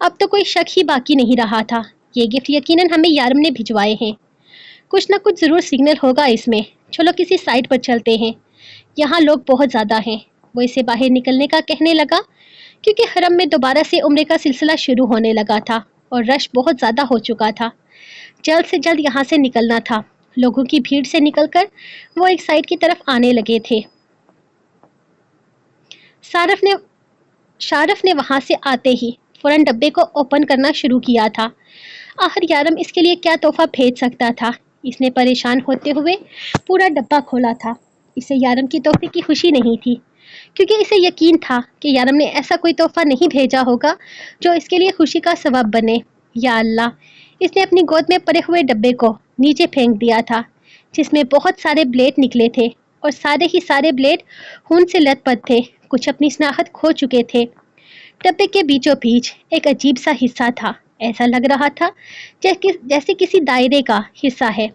اب تو کوئی شک ہی باقی نہیں رہا تھا، یہ گفٹ یقیناً ہمیں یارم نے بھجوائے ہیں۔ کچھ نہ کچھ ضرور سگنل ہوگا اس میں، چلو کسی سائٹ پر چلتے ہیں، یہاں لوگ بہت زیادہ ہیں۔ وہ اسے باہر نکلنے کا کہنے لگا کیونکہ حرم میں دوبارہ سے عمرے کا سلسلہ شروع ہونے لگا تھا اور رش بہت زیادہ ہو چکا تھا۔ جلد سے جلد یہاں سے نکلنا تھا۔ لوگوں کی بھیڑ سے نکل کر وہ ایک سائٹ کی طرف آنے لگے تھے۔ شارف نے وہاں سے آتے ہی فوراً ڈبے کو اوپن کرنا شروع کیا تھا۔ آخر یارم اس کے لیے کیا تحفہ بھیج سکتا تھا؟ اس نے پریشان ہوتے ہوئے پورا ڈبہ کھولا تھا۔ اسے یارم کی تحفے کی خوشی نہیں تھی کیونکہ اسے یقین تھا کہ یارم نے ایسا کوئی تحفہ نہیں بھیجا ہوگا جو اس کے لیے خوشی کا سبب بنے۔ یا اللہ، اس نے اپنی گود میں پڑے ہوئے ڈبے کو نیچے پھینک دیا تھا جس میں بہت سارے بلیڈ نکلے تھے اور سارے بلیڈ خون سے لت پت تھے، کچھ اپنی شناخت کھو چکے تھے۔ ڈبے کے بیچوں بیچ ایک عجیب سا حصہ تھا، ایسا لگ رہا تھا جیسے کسی دائرے کا حصہ ہے۔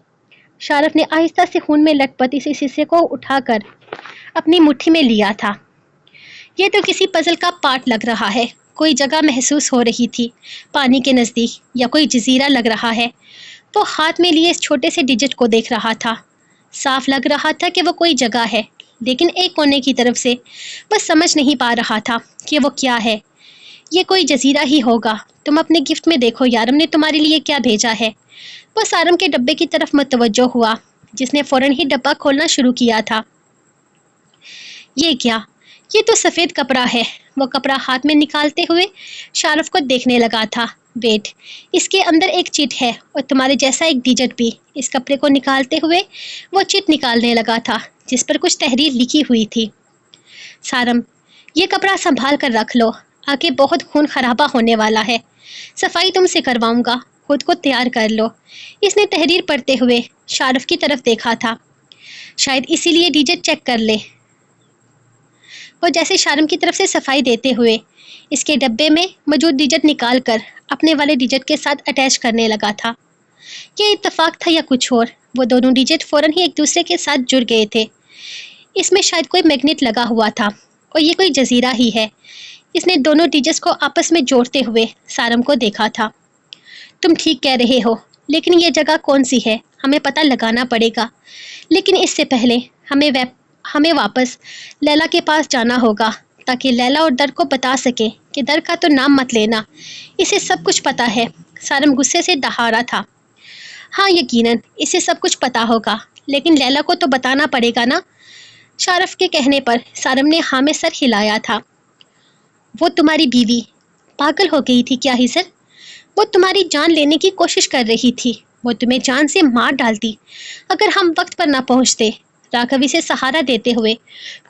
شارف نے آہستہ سے خون میں لت پت اس حصے کو اٹھا کر اپنی مٹھی میں لیا تھا۔ یہ تو کسی پزل کا پارٹ لگ رہا ہے، کوئی جگہ محسوس ہو رہی تھی پانی کے نزدیک، یا کوئی جزیرہ لگ رہا ہے۔ وہ ہاتھ میں لیے اس چھوٹے سے ڈیجٹ کو دیکھ رہا تھا۔ صاف لگ رہا تھا کہ وہ کوئی جگہ ہے، لیکن ایک کونے کی طرف سے وہ سمجھ نہیں پا رہا تھا کہ وہ کیا ہے۔ یہ کوئی جزیرہ ہی ہوگا۔ تم اپنے گفٹ میں دیکھو یارم نے تمہارے لیے کیا بھیجا ہے۔ وہ سارم کے ڈبے کی طرف متوجہ ہوا جس نے فوراً ہی ڈبہ کھولنا شروع کیا تھا۔ یہ کیا؟ یہ تو سفید کپڑا ہے۔ وہ کپڑا ہاتھ میں نکالتے ہوئے شارف کو دیکھنے لگا تھا۔ ویٹ، اس کے اندر ایک چٹ ہے اور تمہارے جیسا ایک ڈیجٹ بھی۔ اس کپڑے کو نکالتے ہوئے وہ چٹ نکالنے لگا تھا جس پر کچھ تحریر لکھی ہوئی تھی۔ سارم، یہ کپڑا سنبھال کر رکھ لو، آگے بہت خون خرابہ ہونے والا ہے۔ صفائی تم سے کرواؤں گا، خود کو تیار کر لو۔ اس نے تحریر پڑھتے ہوئے شارف کی طرف دیکھا تھا، شاید اسی لیے ڈیجٹ چیک کر لے۔ وہ جیسے شارم کی طرف سے صفائی دیتے ہوئے اس کے ڈبے میں موجود ڈیجٹ نکال کر اپنے والے ڈیجٹ کے ساتھ اٹیچ کرنے لگا تھا۔ یہ اتفاق تھا یا کچھ اور؟ وہ دونوں ڈیجٹ فوراً ہی ایک دوسرے کے ساتھ جڑ گئے تھے۔ اس میں شاید کوئی میگنیٹ لگا ہوا تھا اور یہ کوئی جزیرہ ہی ہے۔ اس نے دونوں ڈیجٹس کو آپس میں جوڑتے ہوئے سارم کو دیکھا تھا۔ تم ٹھیک کہہ رہے ہو، لیکن یہ جگہ کون سی ہے ہمیں پتہ لگانا پڑے گا۔ لیکن اس سے پہلے ہمیں واپس لیلا کے پاس جانا ہوگا تاکہ لیلا اور در کو بتا سکے کہ در کا تو نام مت لینا، اسے سب کچھ پتہ ہے۔ سارم غصے سے دہارا تھا۔ ہاں یقیناً اسے سب کچھ پتہ ہوگا، لیکن لیلا کو تو بتانا پڑے گا نا۔ شارف کے کہنے پر سارم نے ہاں میں سر ہلایا تھا۔ وہ تمہاری بیوی پاگل ہو گئی تھی کیا ہیزر؟ وہ تمہاری جان لینے کی کوشش کر رہی تھی، وہ تمہیں جان سے مار ڈالتی اگر ہم وقت پر نہ پہنچتے۔ راگھو اسے سہارا دیتے ہوئے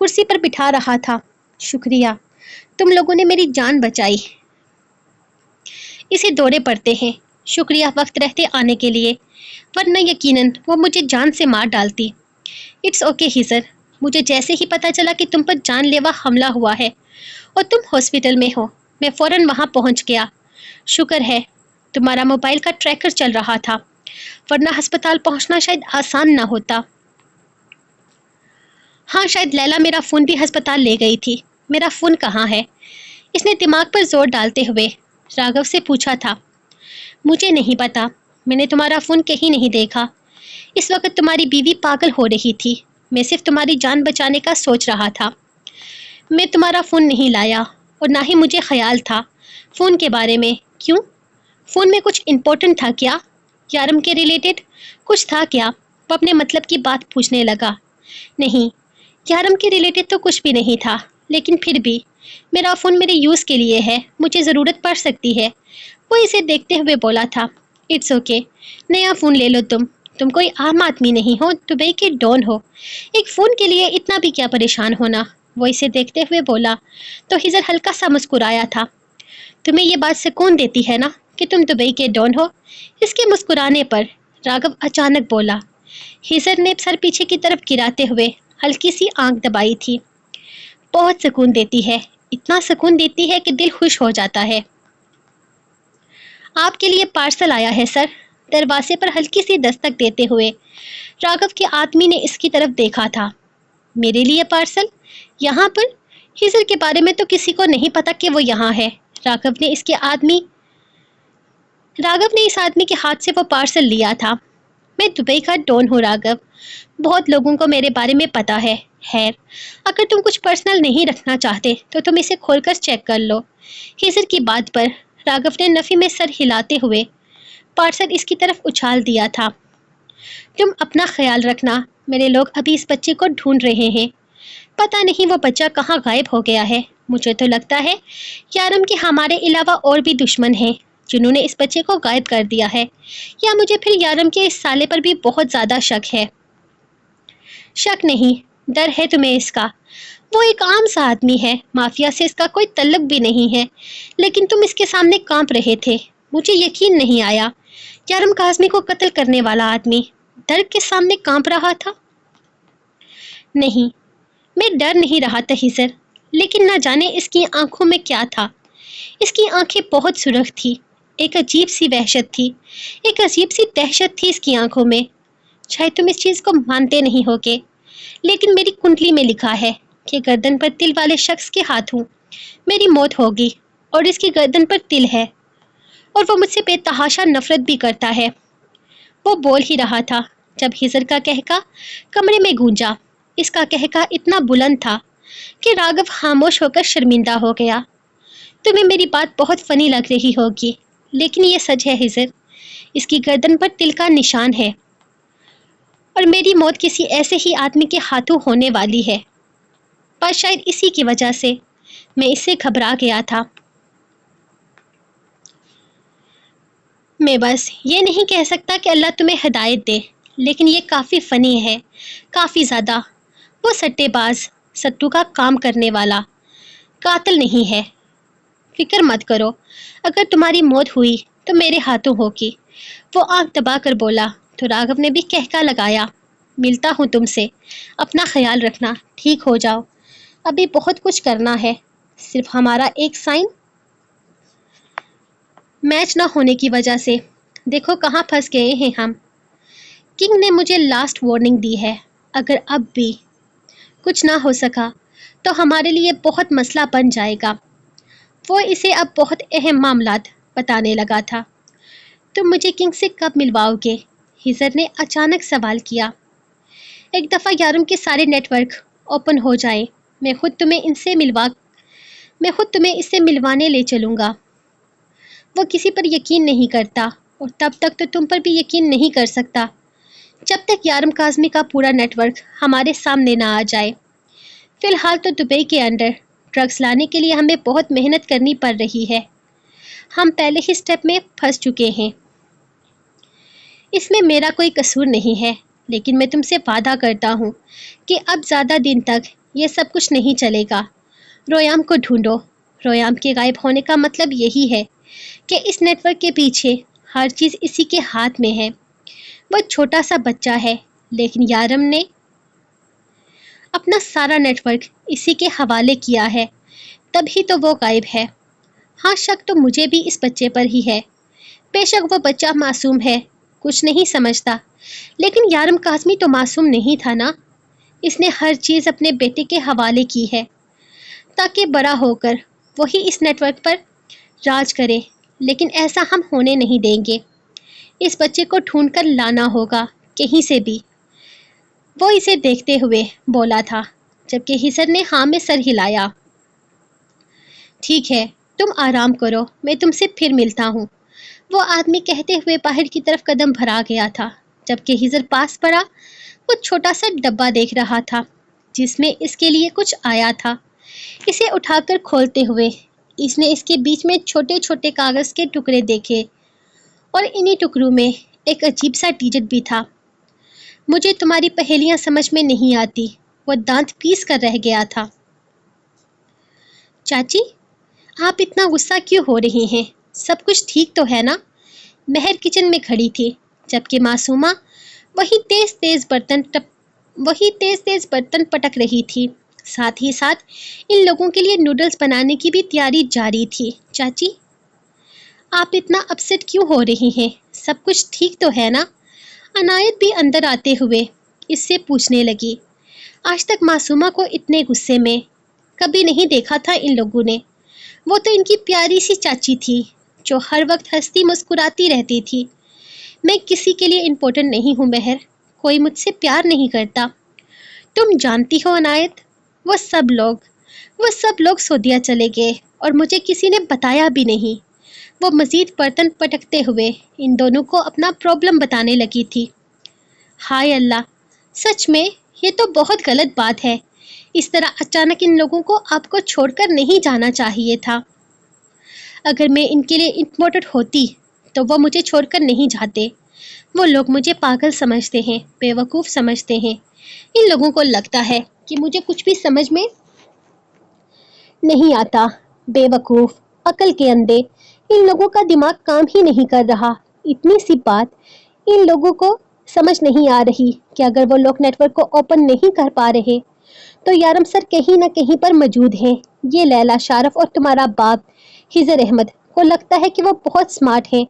کرسی پر بٹھا رہا تھا۔ شکریہ، تم لوگوں نے میری جان بچائی۔ اسے دورے پڑتے ہیں، شکریہ وقت رہتے آنے کے لیے، ورنہ یقیناً وہ مجھے جان سے مار ڈالتی۔ اٹس اوکے ہیزر، مجھے جیسے ہی پتہ چلا کہ تم پر جان لیوا حملہ ہوا ہے اور تم ہاسپٹل میں ہو، میں فوراً وہاں پہنچ گیا۔ شکر ہے تمہارا موبائل کا ٹریکر چل رہا تھا، ورنہ ہسپتال پہنچنا شاید آسان نہ ہوتا۔ ہاں شاید لیلا میرا فون بھی ہسپتال لے گئی تھی۔ میرا فون کہاں ہے؟ اس نے دماغ پر زور ڈالتے ہوئے راگھو سے پوچھا تھا۔ مجھے نہیں پتا، میں نے تمہارا فون کہیں نہیں دیکھا۔ اس وقت تمہاری بیوی پاگل ہو رہی تھی، میں صرف تمہاری جان بچانے کا سوچ رہا تھا۔ میں تمہارا فون نہیں لایا اور نہ ہی مجھے خیال تھا فون کے بارے میں۔ کیوں؟ فون میں کچھ امپورٹنٹ تھا کیا؟ یارم کے ریلیٹڈ کچھ تھا کیا؟ وہ اپنے مطلب کی بات پوچھنے لگا۔ نہیں، یارم کے ریلیٹڈ تو کچھ بھی نہیں تھا، لیکن پھر بھی میرا فون میرے یوز کے لیے ہے، مجھے ضرورت پڑ سکتی ہے۔ وہ اسے دیکھتے ہوئے بولا تھا۔ اٹس اوکے، نیا فون لے لو تم کوئی عام آدمی نہیں ہو، دبئی کے ڈون ہو، ایک فون کے لیے اتنا بھی کیا پریشان ہونا۔ وہ اسے دیکھتے ہوئے بولا تو ہیزر ہلکا سا مسکرایا تھا۔ تمہیں یہ بات سکون دیتی ہے نا کہ تم دبئی کے ڈون ہو؟ اس کے مسکرانے پر راگھو اچانک بولا۔ ہیزر نے سر پیچھے کی طرف گراتے ہوئے ہلکی سی آنکھ دبائی تھی۔ بہت سکون دیتی ہے، اتنا سکون دیتی ہے کہ دل خوش ہو جاتا ہے۔ آپ کے لیے پارسل آیا ہے سر۔ دروازے پر ہلکی سی دستک دیتے ہوئے راگھو کے آدمی نے اس کی طرف دیکھا تھا۔ میرے لیے پارسل؟ یہاں پر؟ ہیزر کے بارے میں تو کسی کو نہیں پتا کہ وہ یہاں ہے۔ راگھو نے اس کے آدمی راگھو نے اس آدمی کے ہاتھ سے وہ پارسل لیا تھا۔ میں دبئی کا ڈون ہوں راگھو، بہت لوگوں کو میرے بارے میں پتا ہے۔ خیر، اگر تم کچھ پرسنل نہیں رکھنا چاہتے تو تم اسے کھول کر چیک کر لو۔ ہیزر کی بات پر راگھو نے نفی میں سر ہلاتے ہوئے پارسل اس کی طرف اچھال دیا تھا۔ تم اپنا خیال رکھنا، میرے لوگ ابھی اس بچے کو ڈھونڈ رہے ہیں۔ پتہ نہیں وہ بچہ کہاں غائب ہو گیا ہے۔ مجھے تو لگتا ہے یارم کے ہمارے علاوہ اور بھی دشمن ہیں جنہوں نے اس بچے کو غائب کر دیا ہے، یا مجھے پھر یارم کے اس سالے پر بھی بہت زیادہ شک ہے۔ شک نہیں، ڈر ہے تمہیں اس کا۔ وہ ایک عام سا آدمی ہے، مافیا سے اس کا کوئی تعلق بھی نہیں ہے، لیکن تم اس کے سامنے کانپ رہے تھے۔ مجھے یقین نہیں آیا، یارم کاظمی کو قتل کرنے والا آدمی ڈر کے سامنے کانپ رہا تھا۔ نہیں، میں ڈر نہیں رہا تھا ہیزر، لیکن نہ جانے اس کی آنکھوں میں کیا تھا۔ اس کی آنکھیں بہت سرخ تھی، ایک عجیب سی وحشت تھی، ایک عجیب سی دہشت تھی اس کی آنکھوں میں۔ شاید تم اس چیز کو مانتے نہیں ہوگے، لیکن میری کنڈلی میں لکھا ہے کہ گردن پر تل والے شخص کے ہاتھوں میری موت ہوگی، اور اس کی گردن پر تل ہے، اور وہ مجھ سے بے تحاشا نفرت بھی کرتا ہے۔ وہ بول ہی رہا تھا جب ہیزر کا کہکا کمرے میں گونجا۔ اس کا کہکا اتنا بلند تھا کہ راگھو خاموش ہو کر شرمندہ ہو گیا۔ تمہیں میری بات بہت فنی لگ رہی ہوگی، لیکن یہ سچ ہے ہیزر، اس کی گردن پر تل کا نشان ہے، اور میری موت کسی ایسے ہی آدمی کے ہاتھوں ہونے والی ہے۔ پر شاید اسی کی وجہ سے میں اس سے گھبرا گیا تھا۔ میں بس یہ نہیں کہہ سکتا کہ اللہ تمہیں ہدایت دے، لیکن یہ کافی فنی ہے، کافی زیادہ۔ وہ سٹے باز، سٹو کا کام کرنے والا قاتل نہیں ہے۔ فکر مت کرو، اگر تمہاری موت ہوئی تو میرے ہاتھوں ہوگی۔ وہ آنکھ دبا کر بولا تو راگھو نے بھی کہکا لگایا۔ ملتا ہوں تم سے، اپنا خیال رکھنا، ٹھیک ہو جاؤ۔ ابھی بہت کچھ کرنا ہے، صرف ہمارا ایک سائن میچ نہ ہونے کی وجہ سے دیکھو کہاں پھنس گئے ہیں ہم۔ کنگ نے مجھے لاسٹ وارننگ دی ہے، اگر اب بھی کچھ نہ ہو سکا تو ہمارے لیے بہت مسئلہ بن جائے گا۔ وہ اسے اب بہت اہم معاملات بتانے لگا تھا۔ تم مجھے کنگ سے کب ملواؤ گے؟ ہیزر نے اچانک سوال کیا۔ ایک دفعہ یارم کے سارے نیٹ ورک اوپن ہو جائیں، میں خود تمہیں اس سے ملوانے لے چلوں گا۔ وہ کسی پر یقین نہیں کرتا، اور تب تک تو تم پر بھی یقین نہیں کر سکتا جب تک یارم کاظمی کا پورا نیٹ ورک ہمارے سامنے نہ آ جائے۔ فی الحال تو دبئی کے اندر ڈرگس لانے کے لیے ہمیں بہت محنت کرنی پڑ رہی ہے۔ ہم پہلے ہی سٹیپ میں پھنس چکے ہیں۔ اس میں میرا کوئی قصور نہیں ہے، لیکن میں تم سے وعدہ کرتا ہوں کہ اب زیادہ دن تک یہ سب کچھ نہیں چلے گا۔ رویام کو ڈھونڈو۔ رویام کے غائب ہونے کا مطلب یہی ہے کہ اس نیٹ ورک کے پیچھے ہر چیز اسی کے ہاتھ میں ہے۔ وہ چھوٹا سا بچہ ہے، لیکن یارم نے اپنا سارا نیٹ ورک اسی کے حوالے کیا ہے، تبھی تو وہ غائب ہے۔ ہاں، شک تو مجھے بھی اس بچے پر ہی ہے۔ بے شک وہ بچہ معصوم ہے، کچھ نہیں سمجھتا، لیکن یارم کاظمی تو معصوم نہیں تھا نا۔ اس نے ہر چیز اپنے بیٹے کے حوالے کی ہے، تاکہ بڑا ہو کر وہی اس نیٹ ورک پر راج کرے، لیکن ایسا ہم ہونے نہیں دیں گے۔ اس بچے کو ڈھونڈ کر لانا ہوگا کہیں سے بھی۔ وہ اسے دیکھتے ہوئے بولا تھا، جبکہ ہیزر نے ہاں میں سر ہلایا۔ ٹھیک ہے، تم آرام کرو، میں تم سے پھر ملتا ہوں۔ وہ آدمی کہتے ہوئے باہر کی طرف قدم بھرا گیا تھا، جبکہ ہیزر پاس پڑا وہ چھوٹا سا ڈبہ دیکھ رہا تھا جس میں اس کے لیے کچھ آیا تھا۔ اسے اٹھا کر کھولتے ہوئے اس نے اس کے بیچ میں چھوٹے چھوٹے کاغذ کے ٹکڑے دیکھے، اور انہی ٹکڑوں میں ایک عجیب سا ڈیجٹ بھی تھا۔ مجھے تمہاری پہیلیاں سمجھ میں نہیں آتی، وہ دانت پیس کر رہ گیا تھا۔ چاچی، آپ اتنا غصہ کیوں ہو رہی ہیں؟ سب کچھ ٹھیک تو ہے نا؟ مہر کچن میں کھڑی تھی، جبکہ معصومہ وہی تیز تیز برتن پٹک رہی تھی، ساتھ ہی ساتھ ان لوگوں کے لیے نوڈلز بنانے کی بھی تیاری جاری تھی۔ چاچی، آپ اتنا اپسیٹ کیوں ہو رہی ہیں؟ سب کچھ ٹھیک تو ہے نا؟ عنایت بھی اندر آتے ہوئے اس سے پوچھنے لگی۔ آج تک معصومہ کو اتنے غصے میں کبھی نہیں دیکھا تھا ان لوگوں نے۔ وہ تو ان کی پیاری سی چاچی تھی، جو ہر وقت ہنستی مسکراتی رہتی تھی۔ میں کسی کے لیے امپورٹنٹ نہیں ہوں مہر، کوئی مجھ سے پیار نہیں کرتا۔ تم جانتی ہو عنایت، وہ سب لوگ سعودیہ چلے گئے اور مجھے کسی نے بتایا بھی نہیں۔ وہ مزید برتن پٹکتے ہوئے ان دونوں کو اپنا پرابلم بتانے لگی تھی۔ ہائے اللہ، سچ میں یہ تو بہت غلط بات ہے۔ اس طرح اچانک ان لوگوں کو آپ کو چھوڑ کر نہیں جانا چاہیے تھا۔ اگر میں ان کے لیے امپورٹنٹ ہوتی تو وہ مجھے چھوڑ کر نہیں جاتے۔ وہ لوگ مجھے پاگل سمجھتے ہیں، بے وقوف سمجھتے ہیں۔ ان لوگوں کو لگتا ہے کہ مجھے کچھ بھی سمجھ میں نہیں آتا۔ بے وقوف، عقل کے اندھے، ان لوگوں کا دماغ کام ہی نہیں کر رہا۔ اتنی سی بات ان لوگوں کو سمجھ نہیں آ رہی کہ اگر وہ لوگ نیٹ ورک کو اوپن نہیں کر پا رہے تو یارم سر کہیں نہ کہیں پر موجود ہیں۔ یہ لیلا، شارف اور تمہارا باپ خضر احمد کو لگتا ہے کہ وہ بہت سمارٹ ہیں،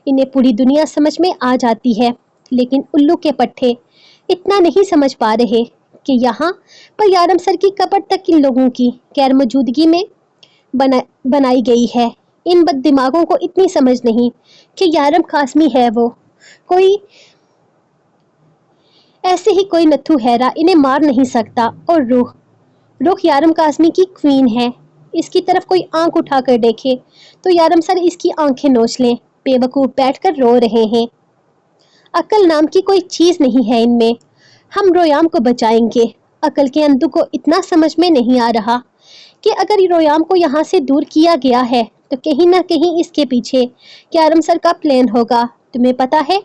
انہیں پوری دنیا سمجھ میں آ جاتی ہے، لیکن الو کے پٹھے اتنا نہیں سمجھ پا رہے کہ یہاں پر یارم سر کی قبر تک ان لوگوں کی غیر موجودگی میں بنائی گئی ہے۔ ان بد دماغوں کو اتنی سمجھ نہیں کہ یارم قاسمی ہے وہ کوئی ایسے ہی کوئی نتھو ہیرا انہیں مار نہیں سکتا، اور روح یارم قاسمی کی کوئین ہے۔ اس کی طرف کوئی آنکھ اٹھا کر دیکھے تو یارم سر اس کی آنکھیں نوچ لیں۔ بے وقوف بیٹھ کر رو رہے ہیں۔ عقل نام کی کوئی چیز نہیں ہے ان میں۔ ہم رویام کو بچائیں گے۔ عقل کے اندھوں کو اتنا سمجھ میں نہیں آ رہا کہ اگر رویام کو یہاں سے دور کیا گیا ہے تو کہیں نہ کہیں اس کے پیچھے یارم سر کا پلان ہوگا۔ تمہیں پتا ہے،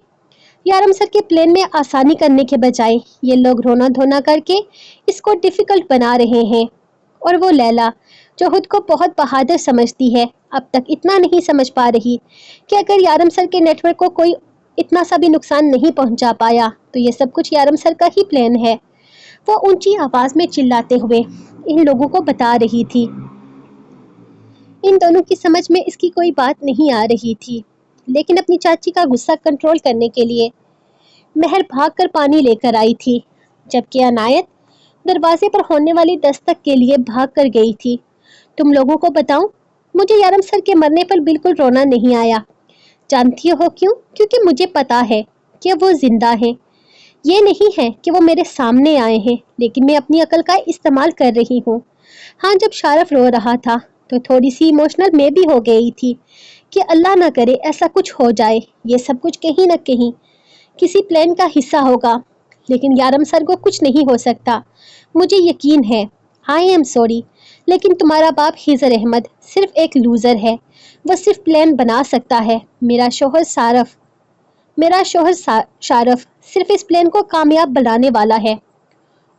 یارم سر کے پلان میں آسانی کرنے کے بجائے یہ لوگ رونا دھونا کر کے اس کو ڈیفیکلٹ بنا رہے ہیں۔ اور وہ لیلا جو خود کو بہت بہادر سمجھتی ہے، اب تک اتنا نہیں سمجھ پا رہی کہ اگر یارم سر کے نیٹ ورک کو کوئی اتنا سا بھی نقصان نہیں پہنچا پایا تو یہ سب کچھ یارم سر کا ہی پلان ہے۔ وہ اونچی آواز میں چلاتے ہوئے ان لوگوں کو بتا رہی تھی۔ ان دونوں کی سمجھ میں اس کی کوئی بات نہیں آ رہی تھی، لیکن اپنی چاچی کا غصہ کنٹرول کرنے کے لیے مہر بھاگ کر پانی لے کر آئی تھی، جبکہ عنایت دروازے پر ہونے والی دستک کے لیے بھاگ کر گئی تھی۔ تم لوگوں کو بتاؤں، مجھے یارم سر کے مرنے پر بالکل رونا نہیں آیا۔ جانتی ہو کیوں؟ کیونکہ مجھے پتا ہے کہ وہ زندہ ہیں۔ یہ نہیں ہے کہ وہ میرے سامنے آئے ہیں، لیکن میں اپنی عقل کا استعمال کر رہی ہوں۔ ہاں، جب شارف رو رہا تھا تو تھوڑی سی ایموشنل میں بھی ہو گئی تھی کہ اللہ نہ کرے ایسا کچھ ہو جائے، یہ سب کچھ کہیں نہ کہیں کسی پلان کا حصہ ہوگا، لیکن یارم سر کو کچھ نہیں ہو سکتا، مجھے یقین ہے۔ آئی ایم سوری، لیکن تمہارا باپ خضر احمد صرف ایک لوزر ہے، وہ صرف پلان بنا سکتا ہے۔ میرا شوہر شارف صرف اس پلان کو کامیاب بنانے والا ہے،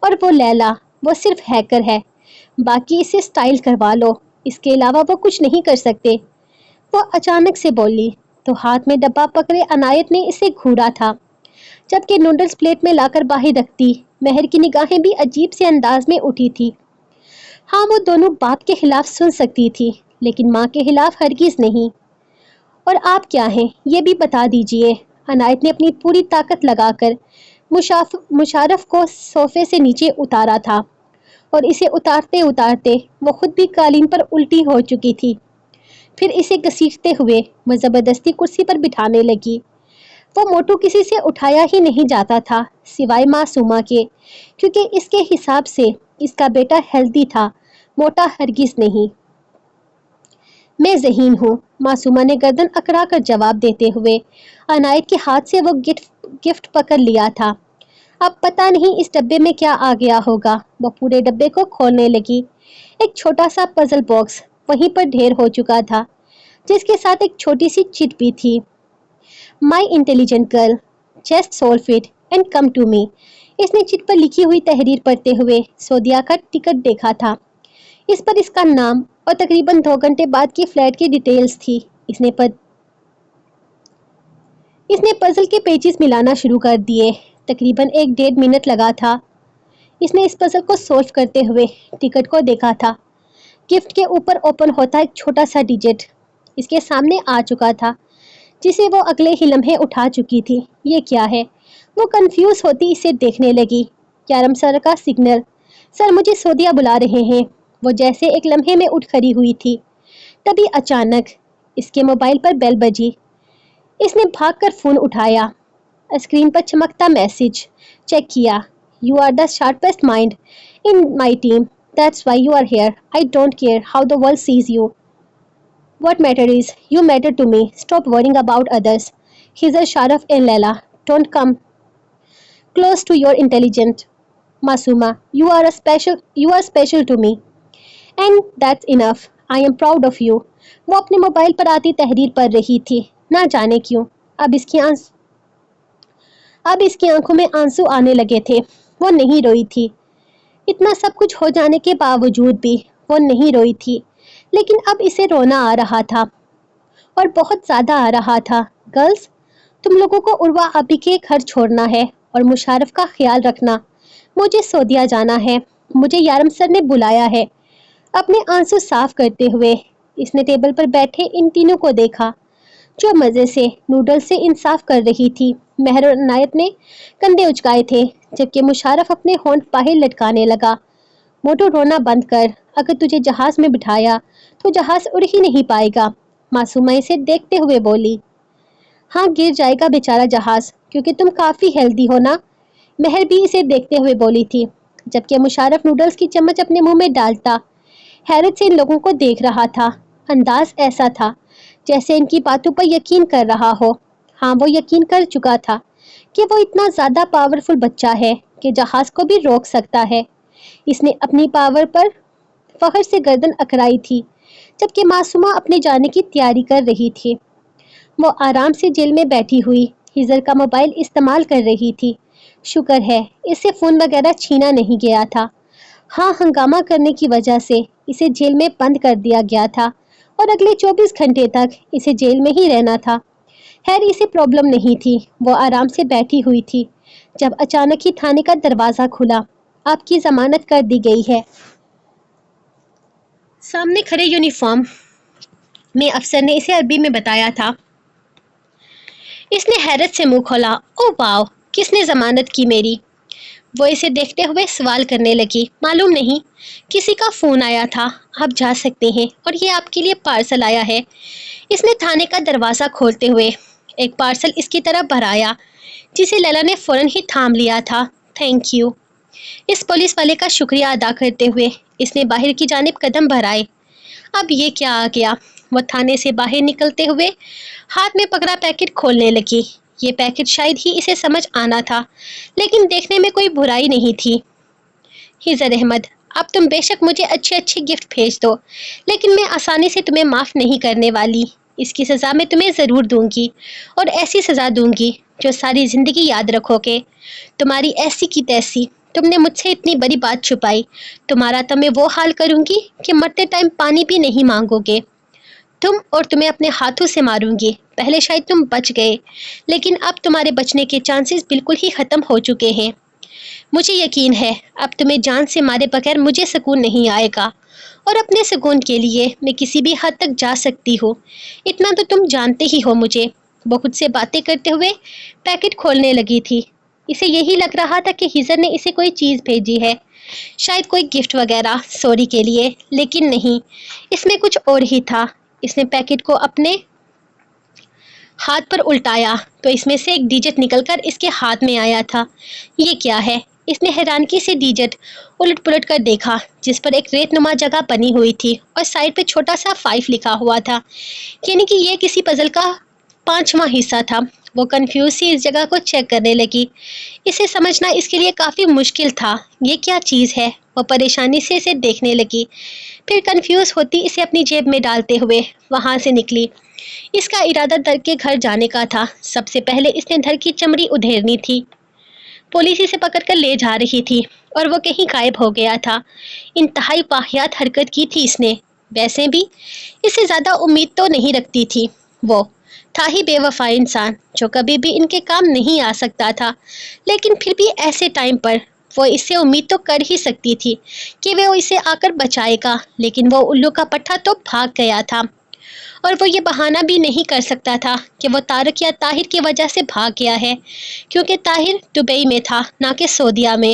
اور وہ لیلا، وہ صرف ہیکر ہے، باقی اسے سٹائل کروا لو، اس کے علاوہ وہ کچھ نہیں کر سکتے۔ وہ اچانک سے بولی تو ہاتھ میں ڈبہ پکڑے عنایت نے اسے گھورا تھا، جبکہ نوڈلز پلیٹ میں لا کر باہر رکھتی مہر کی نگاہیں بھی عجیب سے انداز میں اٹھی تھی۔ ہاں، وہ دونوں باپ کے خلاف سن سکتی تھی، لیکن ماں کے خلاف ہرگز نہیں۔ اور آپ کیا ہیں یہ بھی بتا دیجئے۔ عنایت نے اپنی پوری طاقت لگا کر مشارف کو صوفے سے نیچے اتارا تھا، اور اسے اتارتے اتارتے وہ خود بھی قالین پر الٹی ہو چکی تھی۔ پھر اسے گھسیٹتے ہوئے وہ زبردستی کرسی پر بٹھانے لگی۔ وہ موٹو کسی سے اٹھایا ہی نہیں جاتا تھا سوائے معصومہ کے، کیونکہ اس کے حساب سے اس کا بیٹا ہیلدی تھا، موٹا ہرگز نہیں۔ میں ذہین ہوں، معصومہ نے گردن اکڑا کر جواب دیتے ہوئے عنایت کے ہاتھ سے وہ گفٹ پکڑ لیا تھا۔ اب پتہ نہیں اس ڈبے میں کیا آ گیا ہوگا۔ وہ پورے ڈبے کو کھولنے لگی۔ ایک چھوٹا سا پزل باکس وہیں پر ڈھیر ہو چکا تھا، جس کے ساتھ ایک چھوٹی سی چٹ بھی تھی۔ My intelligent girl, just solve it and come to me. اس نے چٹ پر لکھی ہوئی تحریر پڑھتے ہوئے سعودیہ کا ٹکٹ دیکھا تھا۔ اس پر اس کا نام اور تقریباً 2 گھنٹے بعد کی فلائٹ کی ڈیٹیلز تھی۔ اس نے پزل کے پیچز ملانا شروع کر دیے۔ تقریباً 1.5 منٹ لگا تھا۔ اس نے اس پزل کو سولو کرتے ہوئے ٹکٹ کو دیکھا تھا۔ گفٹ کے اوپر اوپن ہوتا ایک چھوٹا سا ڈیجٹ اس کے سامنے آ چکا تھا، جسے وہ اگلے ہی لمحے اٹھا چکی تھی۔ یہ کیا ہے؟ وہ کنفیوز ہوتی اسے دیکھنے لگی۔ یارم سر کا سگنل۔ سر، مجھے سعودیہ بلا رہے ہیں۔ وہ جیسے ایک لمحے میں اٹھ کھڑی ہوئی تھی، تبھی اچانک اس کے موبائل پر بیل بجی. اس نے بھاگ کر فون اٹھایا. اسکرین پر چمکتا میسج چیک کیا. You are the sharpest mind in my team. That's why you are here. I don't care how the world sees you. What matters is you matter to me. Stop worrying about others. Here's a Sharaf and Layla. Don't come close to your intelligent. Masuma, you are special to me. And that's enough. I am proud of you. وہ اپنے mobile پر آتی تحریر پڑھ رہی تھی. نہ جانے کیوں اب اس کی آنکھوں میں آنسو آنے لگے تھے. وہ نہیں روئی تھی. اتنا سب کچھ ہو جانے کے باوجود بھی وہ نہیں روئی تھی. لیکن اب اسے رونا آ رہا تھا اور بہت زیادہ آ رہا تھا. گرلز، تم لوگوں کو عروہ آپی کے گھر چھوڑنا ہے اور مشارف کا خیال رکھنا. مجھے سعودیہ جانا ہے. مجھے یارم سر نے بلایا ہے. اپنے آنسو صاف کرتے ہوئے اس نے ٹیبل پر بیٹھے ان تینوں کو دیکھا جو مزے سے نوڈل سے انصاف کر رہی تھی. مہر اور عنایت نے کندھے اچکائے تھے جبکہ مشارف اپنے ہونٹ باہر لٹکانے لگا. موٹو رونا بند کر. اگر تجھے جہاز میں بٹھایا تو جہاز اڑ ہی نہیں پائے گا. معصومہ اسے دیکھتے ہوئے بولی. ہاں گر جائے گا بیچارہ جہاز کیونکہ تم کافی ہیلدی ہو نا. مہر بھی اسے دیکھتے ہوئے بولی تھی جبکہ مشارف نوڈلز کی چمچ اپنے منہ میں ڈالتا حیرت سے ان لوگوں کو دیکھ رہا تھا. انداز ایسا تھا جیسے ان کی باتوں پر یقین کر رہا ہو. ہاں وہ یقین کر چکا تھا کہ وہ اتنا زیادہ پاورفل بچہ ہے کہ جہاز کو بھی روک سکتا ہے. اس نے اپنی پاور پر فخر سے گردن اکڑائی تھی جبکہ معصومہ اپنے جانے کی تیاری کر رہی تھی. وہ آرام سے جیل میں بیٹھی ہوئی ہزر کا موبائل استعمال کر رہی تھی. شکر ہے اس سے فون وغیرہ چھینا نہیں گیا تھا. ہاں ہنگامہ کرنے کی وجہ سے اسے جیل میں بند کر دیا گیا تھا اور اگلے 24 گھنٹے تک اسے جیل میں ہی رہنا تھا. خیر اسے پرابلم نہیں تھی. وہ آرام سے بیٹھی ہوئی تھی جب اچانک ہی تھانے کا دروازہ کھلا. آپ کی ضمانت کر دی گئی ہے. سامنے کھڑے یونیفارم میں افسر نے اسے عربی میں بتایا تھا. اس نے حیرت سے منہ کھولا. او واو، کس نے ضمانت کی میری؟ وہ اسے دیکھتے ہوئے سوال کرنے لگی. معلوم نہیں، کسی کا فون آیا تھا. آپ جا سکتے ہیں اور یہ آپ کے لیے پارسل آیا ہے. اس نے تھانے کا دروازہ کھولتے ہوئے ایک پارسل اس کی طرف بڑھایا جسے لیلا نے فوراً ہی تھام لیا تھا. Thank you. اس پولیس والے کا شکریہ ادا کرتے ہوئے اس نے باہر کی جانب قدم بڑھائے. اب یہ کیا آ گیا؟ وہ تھانے سے باہر نکلتے ہوئے ہاتھ میں پکڑا پیکٹ کھولنے لگی. یہ پیکٹ شاید ہی اسے سمجھ آنا تھا لیکن دیکھنے میں کوئی برائی نہیں تھی. ہزر احمد، اب تم بے شک مجھے اچھے گفٹ بھیج دو لیکن میں آسانی سے تمہیں معاف نہیں کرنے والی. اس کی سزا میں تمہیں ضرور دوں گی اور ایسی سزا دوں گی جو ساری زندگی یاد رکھو گے. تمہاری ایسی کی تیسی. تم نے مجھ سے اتنی بڑی بات چھپائی. تمہارا تو میں وہ حال کروں گی کہ مرتے ٹائم پانی بھی نہیں مانگو گے تم، اور تمہیں اپنے ہاتھوں سے ماروں گی. پہلے شاید تم بچ گئے لیکن اب تمہارے بچنے کے چانسز بالکل ہی ختم ہو چکے ہیں. مجھے یقین ہے اب تمہیں جان سے مارے بغیر مجھے سکون نہیں آئے گا اور اپنے سکون کے لیے میں کسی بھی حد تک جا سکتی ہوں. اتنا تو تم جانتے ہی ہو مجھے. وہ خود سے باتیں کرتے ہوئے پیکٹ کھولنے لگی تھی. اسے یہی لگ رہا تھا کہ ہزر نے اسے کوئی چیز بھیجی ہے، شاید کوئی گفٹ وغیرہ سوری کے لیے، لیکن نہیں، اس میں کچھ اور ہی تھا. اس نے پیکٹ کو اپنے ہاتھ پر الٹایا تو اس میں سے ایک ڈیجٹ نکل کر اس کے ہاتھ میں آیا تھا. یہ کیا ہے؟ اس نے حیرانگی سے ڈیجٹ الٹ پلٹ کر دیکھا جس پر ایک ریت نما جگہ بنی ہوئی تھی اور سائڈ پہ چھوٹا سا 5 لکھا ہوا تھا، یعنی کہ یہ کسی پزل کا 5واں حصہ تھا. وہ کنفیوز سی اس جگہ کو چیک کرنے لگی. اسے سمجھنا اس کے لیے کافی مشکل تھا. یہ کیا چیز ہے؟ وہ پریشانی سے اسے دیکھنے لگی، پھر کنفیوز ہوتی اسے اپنی جیب میں ڈالتے ہوئے وہاں سے نکلی. اس کا ارادہ در کے گھر جانے کا تھا. سب سے پہلے اس نے دھر کی چمڑی ادھیرنی تھی. پولیس اسے پکڑ کر لے جا رہی تھی اور وہ کہیں غائب ہو گیا تھا. انتہائی واہیات حرکت کی تھی اس نے. ویسے بھی اس سے زیادہ امید تو نہیں رکھتی تھی. وہ تھا ہی بے وفا انسان جو کبھی بھی ان کے کام نہیں آ سکتا تھا، لیکن پھر بھی ایسے ٹائم پر وہ اس سے امید تو کر ہی سکتی تھی کہ وہ اسے آ کر بچائے گا. لیکن وہ الو کا پٹھا تو بھاگ گیا تھا اور وہ یہ بہانہ بھی نہیں کر سکتا تھا کہ وہ طارق یا طاہر کی وجہ سے بھاگ گیا ہے، کیونکہ طاہر دبئی میں تھا نہ کہ سعودیہ میں.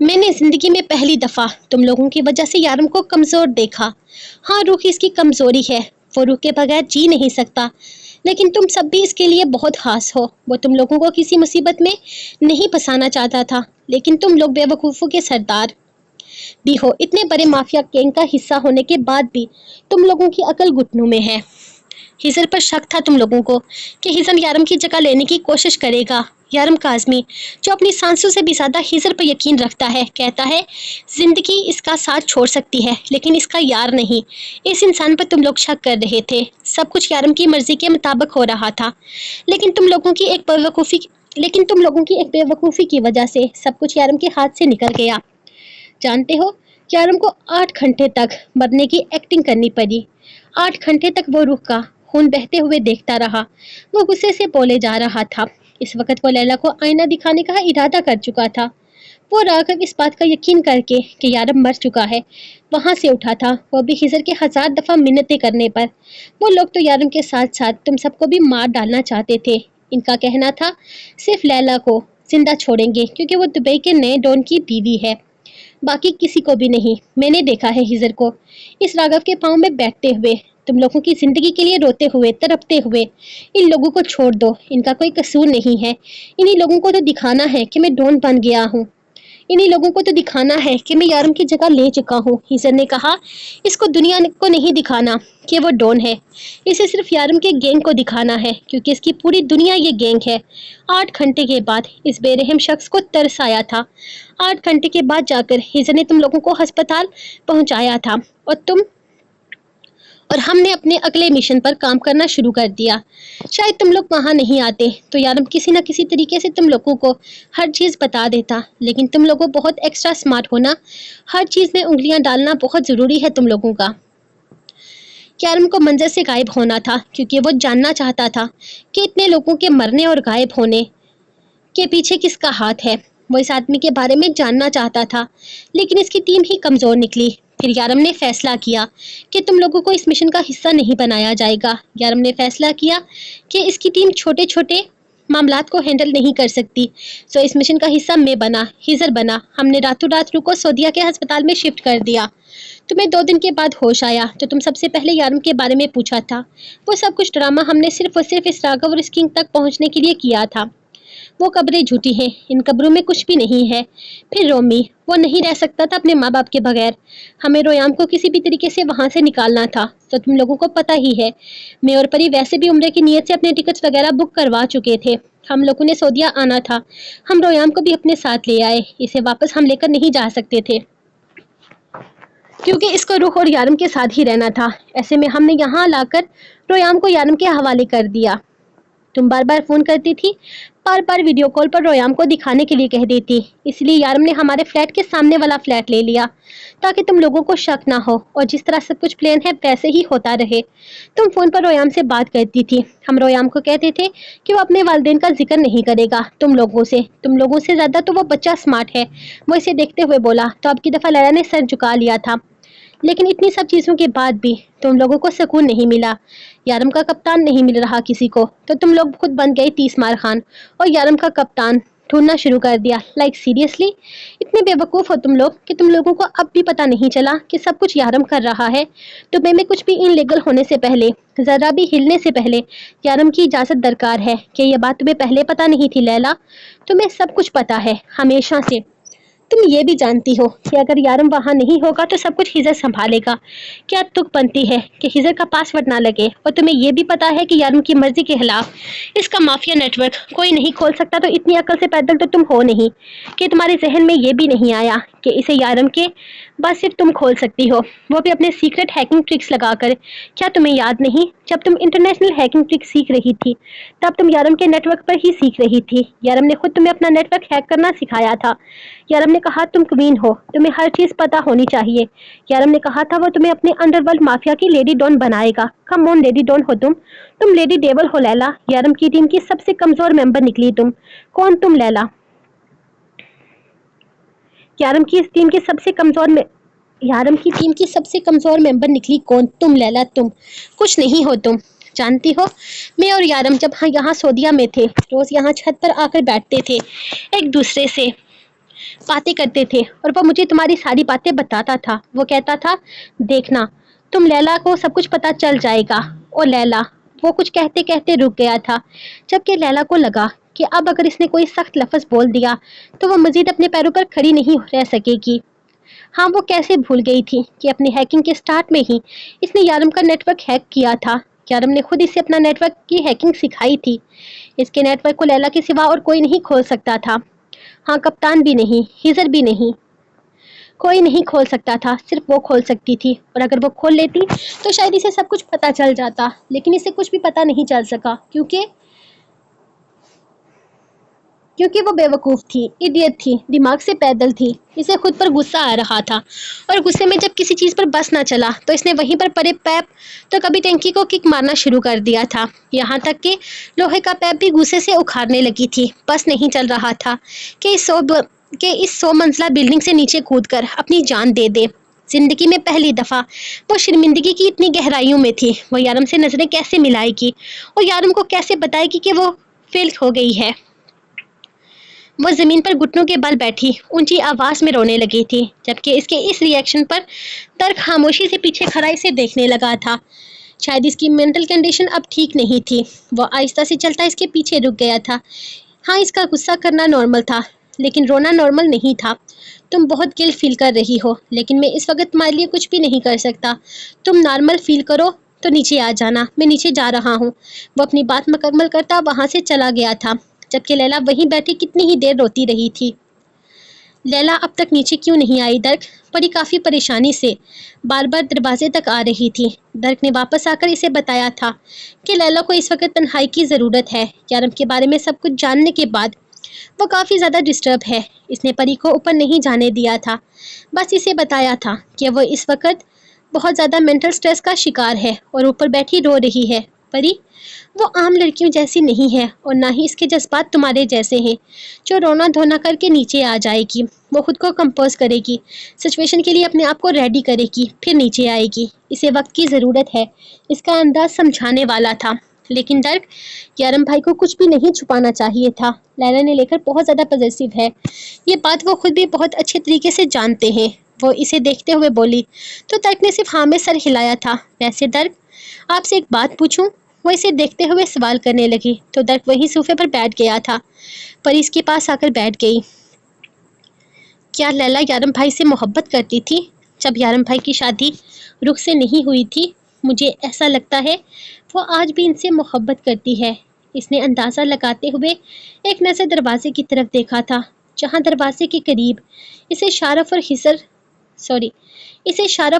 میں نے زندگی میں پہلی دفعہ تم لوگوں کی وجہ سے یارم کو کمزور دیکھا. ہاں روح اس کی کمزوری ہے, وہ روح کے بغیر جی نہیں سکتا, لیکن تم سب بھی اس کے لیے بہت خاص ہو. وہ تم لوگوں کو کسی مصیبت میں نہیں پھنسانا چاہتا تھا, لیکن تم لوگ بے وقوفوں کے سردار بھی ہو. اتنے بڑے مافیا گینگ کا حصہ ہونے کے بعد بھی تم لوگوں کی عقل گھٹنوں میں ہے. ہزر پر شک تھا تم لوگوں کو کہ ہزر یارم کی جگہ لینے کی کوشش کرے گا. یارم کاظمی جو اپنی سانسوں سے بھی زیادہ ہزر پر یقین رکھتا ہے, کہتا ہے زندگی اس کا ساتھ چھوڑ سکتی ہے لیکن اس کا یار نہیں. اس انسان پر تم لوگ شک کر رہے تھے. سب کچھ یارم کی مرضی کے مطابق ہو رہا تھا, لیکن تم لوگوں کی ایک بے وقوفی کی وجہ سے سب کچھ یارم کے ہاتھ سے نکل گیا. جانتے ہو یارم کو 8 گھنٹے تک مرنے کی ایکٹنگ کرنی پڑی. 8 گھنٹے تک وہ روح کا خون بہتے ہوئے دیکھتا رہا. وہ غصے سے بولے جا رہا تھا. اس وقت وہ لیلا کو آئینہ دکھانے کا ارادہ کر چکا تھا. وہ راغب اس بات کا یقین کر کے کہ یارم مر چکا ہے وہاں سے اٹھا تھا, وہ بھی ہزر کے 1000 دفعہ منتیں کرنے پر. وہ لوگ تو یارم کے ساتھ ساتھ تم سب کو بھی مار ڈالنا چاہتے تھے. ان کا کہنا تھا صرف لیلا کو زندہ چھوڑیں گے کیونکہ وہ دبئی کے نئے ڈون کی بیوی ہے, باقی کسی کو بھی نہیں. میں نے دیکھا ہے ہزر کو اس راغب کے پاؤں میں بیٹھتے ہوئے, تم لوگوں کی زندگی کے لیے روتے ہوئے, تڑپتے ہوئے. ان لوگوں کو چھوڑ دو, ان کا کوئی قصور نہیں ہے. انہی لوگوں کو تو دکھانا ہے کہ میں ڈون بن گیا ہوں. انہی لوگوں کو تو دکھانا ہے کہ میں یارم کی جگہ لے چکا ہوں. ہزر نے کہا اس کو دنیا کو نہیں دکھانا کہ وہ ڈون ہے, اسے صرف یارم کے گینگ کو دکھانا ہے کیونکہ اس کی پوری دنیا یہ گینگ ہے. 8 گھنٹے کے بعد اس بے رحم شخص کو ترس آیا تھا. 8 گھنٹے کے بعد جا کر ہزر نے تم لوگوں کو ہسپتال پہنچایا تھا اور ہم نے اپنے اگلے مشن پر کام کرنا شروع کر دیا. شاید تم لوگ وہاں نہیں آتے تو یارم کسی نہ کسی طریقے سے تم لوگوں کو ہر چیز بتا دیتا, لیکن تم لوگوں بہت ایکسٹرا سمارٹ ہونا, ہر چیز میں انگلیاں ڈالنا بہت ضروری ہے تم لوگوں کا. یارم کو منظر سے غائب ہونا تھا کیونکہ وہ جاننا چاہتا تھا کہ اتنے لوگوں کے مرنے اور غائب ہونے کے پیچھے کس کا ہاتھ ہے. وہ اس آدمی کے بارے میں جاننا چاہتا تھا, لیکن اس کی ٹیم ہی کمزور نکلی. پھر یارم نے فیصلہ کیا کہ تم لوگوں کو اس مشن کا حصہ نہیں بنایا جائے گا. یارم نے فیصلہ کیا کہ اس کی ٹیم چھوٹے چھوٹے معاملات کو ہینڈل نہیں کر سکتی, سو اس مشن کا حصہ میں بنا, ہزر بنا. ہم نے راتوں رات روح کو سعودیہ کے ہسپتال میں شفٹ کر دیا. تمہیں 2 دن کے بعد ہوش آیا تو تم سب سے پہلے یارم کے بارے میں پوچھا تھا. وہ سب کچھ ڈرامہ ہم نے صرف اور صرف اس راغب اور اس کنگ تک پہنچنے کے لیے کیا تھا. وہ قبریں جھوٹی ہیں, ان قبروں میں کچھ بھی نہیں ہے. پھر رومی, وہ نہیں رہ سکتا تھا اپنے ماں باپ کے بغیر. ہمیں رویام کو کسی بھی طریقے سے وہاں سے نکالنا تھا. تو تم لوگوں کو پتہ ہی ہے میں اور پری ویسے بھی عمرے کی نیت سے اپنے ٹکٹس وغیرہ بک کروا چکے تھے. ہم لوگوں نے سعودیہ آنا تھا. ہم رویام کو بھی اپنے ساتھ لے آئے. اسے واپس ہم لے کر نہیں جا سکتے تھے کیونکہ اس کو روح اور یارم کے ساتھ ہی رہنا تھا. ایسے میں ہم نے یہاں لا کر رویام کو یارم کے حوالے کر دیا. تم بار بار فون کرتی تھی, بار بار ویڈیو کال پر رویام کو دکھانے کے لیے کہہ دیتی, اس لیے یارم نے ہمارے فلیٹ کے سامنے والا فلیٹ لے لیا تاکہ تم لوگوں کو شک نہ ہو اور جس طرح سب کچھ پلان ہے ویسے ہی ہوتا رہے. تم فون پر رویام سے بات کرتی تھی. ہم رویام کو کہتے تھے کہ وہ اپنے والدین کا ذکر نہیں کرے گا تم لوگوں سے زیادہ تو وہ بچہ سمارٹ ہے. وہ اسے دیکھتے ہوئے بولا تو اب کی دفعہ لیلا نے سر جھکا لیا تھا. لیکن اتنی سب چیزوں کے بعد بھی تم لوگوں کو سکون نہیں ملا. یارم کا کپتان نہیں مل رہا کسی کو تو تم لوگ خود بن گئے 30 مار خان اور یارم کا کپتان ڈھونڈنا شروع کر دیا. لائک سیریسلی اتنے بے وقوف ہو تم لوگ کہ تم لوگوں کو اب بھی پتہ نہیں چلا کہ سب کچھ یارم کر رہا ہے. دبئی میں کچھ بھی انلیگل ہونے سے پہلے, ذرا بھی ہلنے سے پہلے یارم کی اجازت درکار ہے. کہ یہ بات تمہیں پہلے پتہ نہیں تھی لیلا؟ تمہیں سب کچھ پتہ ہے ہمیشہ سے. تم یہ بھی جانتی ہو کہ اگر یارم وہاں نہیں ہوگا تو سب کچھ ہزر سنبھالے گا. کیا تک بنتی ہے کہ ہزر کا پاس ورڈ نہ لگے, اور تمہیں یہ بھی پتا ہے کہ یارم کی مرضی کے خلاف اس کا مافیا نیٹ ورک کوئی نہیں کھول سکتا. تو اتنی عقل سے پیدل تو تم ہو نہیں کہ تمہارے ذہن میں یہ بھی نہیں آیا کہ اسے یارم کے بس صرف تم کھول سکتی ہو, وہ بھی اپنے سیکرٹ ہیکنگ ٹرکس لگا کر. کیا تمہیں یاد نہیں جب تم انٹرنیشنل ہیکنگ ٹرک سیکھ رہی تھی تب تم یارم کے نیٹ ورک پر ہی سیکھ رہی تھی. یارم نے خود تمہیں اپنا نیٹ ورک ہیک کرنا سکھایا تھا. یارم نے کہا تم کوئین ہو, تمہیں ہر چیز پتہ ہونی چاہیے. یارم نے کہا تھا وہ تمہیں اپنے انڈر ورلڈ مافیا کی لیڈی ڈون بنائے گا. کم آن لیڈی ڈون ہو تم لیڈی ڈیول ہو لیلا. یارم کی ٹیم کی سب سے کمزور ممبر نکلی تم. کون تم لیلا؟ یارم کی ٹیم کی سب سے کمزور ممبر نکلی کون؟ تم لیلا. تم کچھ نہیں ہو. تم جانتی ہو میں اور یارم جب یہاں سعودیہ میں تھے روز یہاں چھت پر آ کر بیٹھتے تھے ایک دوسرے سے باتیں کرتے تھے اور وہ مجھے تمہاری ساری باتیں بتاتا تھا. وہ کہتا تھا دیکھنا تم لیلا کو سب کچھ پتا چل جائے گا. اور لیلا وہ کچھ کہتے کہتے رک گیا تھا جبکہ لیلا کو لگا کہ اب اگر اس نے کوئی سخت لفظ بول دیا تو وہ مزید اپنے پیروں پر کھڑی نہیں رہ سکے گی. ہاں وہ کیسے بھول گئی تھی کہ اپنی ہیکنگ کے سٹارٹ میں ہی اس نے یارم کا نیٹ ورک ہیک کیا تھا. یارم نے خود اسے اپنا نیٹ ورک کی ہیکنگ سکھائی تھی. اس کے نیٹ ورک کو لیلا کے سوا اور کوئی نہیں کھول سکتا تھا. ہاں کپتان بھی نہیں, ہیزر بھی نہیں, کوئی نہیں کھول سکتا تھا, صرف وہ کھول سکتی تھی. اور اگر وہ کھول لیتی تو شاید اسے سب کچھ پتا چل جاتا, لیکن اسے کچھ بھی پتا نہیں چل سکا کیونکہ وہ بے وقوف تھی, ایڈیٹ تھی, دماغ سے پیدل تھی. اسے خود پر غصہ آ رہا تھا اور غصے میں جب کسی چیز پر بس نہ چلا تو اس نے وہیں پر پڑے پیپ تو کبھی ٹینکی کو کک مارنا شروع کر دیا تھا, یہاں تک کہ لوہے کا پیپ بھی غصے سے اکھاڑنے لگی تھی. بس نہیں چل رہا تھا کہ اس 100 منزلہ بلڈنگ سے نیچے کود کر اپنی جان دے دے. زندگی میں پہلی دفعہ وہ شرمندگی کی اتنی گہرائیوں میں تھی. وہ یارم سے نظریں کیسے ملائے گی اور یارم کو کیسے بتائے گی کہ وہ فیل ہو گئی ہے. وہ زمین پر گھٹنوں کے بل بیٹھی اونچی آواز میں رونے لگی تھی, جبکہ اس کے اس ری ایکشن پر درک خاموشی سے پیچھے کھڑا اسے دیکھنے لگا تھا. شاید اس کی مینٹل کنڈیشن اب ٹھیک نہیں تھی. وہ آہستہ سے چلتا اس کے پیچھے رک گیا تھا. ہاں اس کا غصہ کرنا نارمل تھا لیکن رونا نارمل نہیں تھا. تم بہت گلٹ فیل کر رہی ہو لیکن میں اس وقت تمہارے لیے کچھ بھی نہیں کر سکتا. تم نارمل فیل کرو تو نیچے آ جانا, میں نیچے جا رہا ہوں. وہ اپنی بات مکمل کرتا وہاں سے چلا گیا تھا جبکہ لیلا وہیں بیٹھی کتنی ہی دیر روتی رہی تھی. لیلا اب تک نیچے کیوں نہیں آئی درک؟ پری کافی پریشانی سے بار بار دروازے تک آ رہی تھی. درک نے واپس آ کر اسے بتایا تھا کہ لیلا کو اس وقت تنہائی کی ضرورت ہے. یارم کے بارے میں سب کچھ جاننے کے بعد وہ کافی زیادہ ڈسٹرب ہے. اس نے پری کو اوپر نہیں جانے دیا تھا, بس اسے بتایا تھا کہ وہ اس وقت بہت زیادہ مینٹل سٹریس کا شکار ہے اور اوپر بیٹھی رو رہی ہے. پری وہ عام لڑکیوں جیسی نہیں ہے اور نہ ہی اس کے جذبات تمہارے جیسے ہیں جو رونا دھونا کر کے نیچے آ جائے گی. وہ خود کو کمپوز کرے گی, سچویشن کے لیے اپنے آپ کو ریڈی کرے گی, پھر نیچے آئے گی. اسے وقت کی ضرورت ہے. اس کا انداز سمجھانے والا تھا. لیکن درک یارم بھائی کو کچھ بھی نہیں چھپانا چاہیے تھا. لیلا نے لے کر بہت زیادہ پوزیسو ہے, یہ بات وہ خود بھی بہت اچھے طریقے سے جانتے ہیں. وہ اسے دیکھتے ہوئے بولی تو درک نے صرف ہاں میں سر ہلایا تھا. ویسے درک آپ سے ایک بات پوچھوں؟ وہ اسے دیکھتے ہوئے سوال کرنے لگی تو درک وہی صوفے پر بیٹھ گیا تھا. پری اس کے پاس آ کر بیٹھ گئی. کیا لیلا یارم بھائی سے محبت کرتی تھی؟ جب یارم بھائی کی شادی رخ سے نہیں ہوئی تھی مجھے ایسا لگتا ہے وہ آج بھی ان سے محبت کرتی ہے. اس نے اندازہ لگاتے ہوئے ایک نظر دروازے کی طرف دیکھا تھا جہاں دروازے کے قریب اسے شارف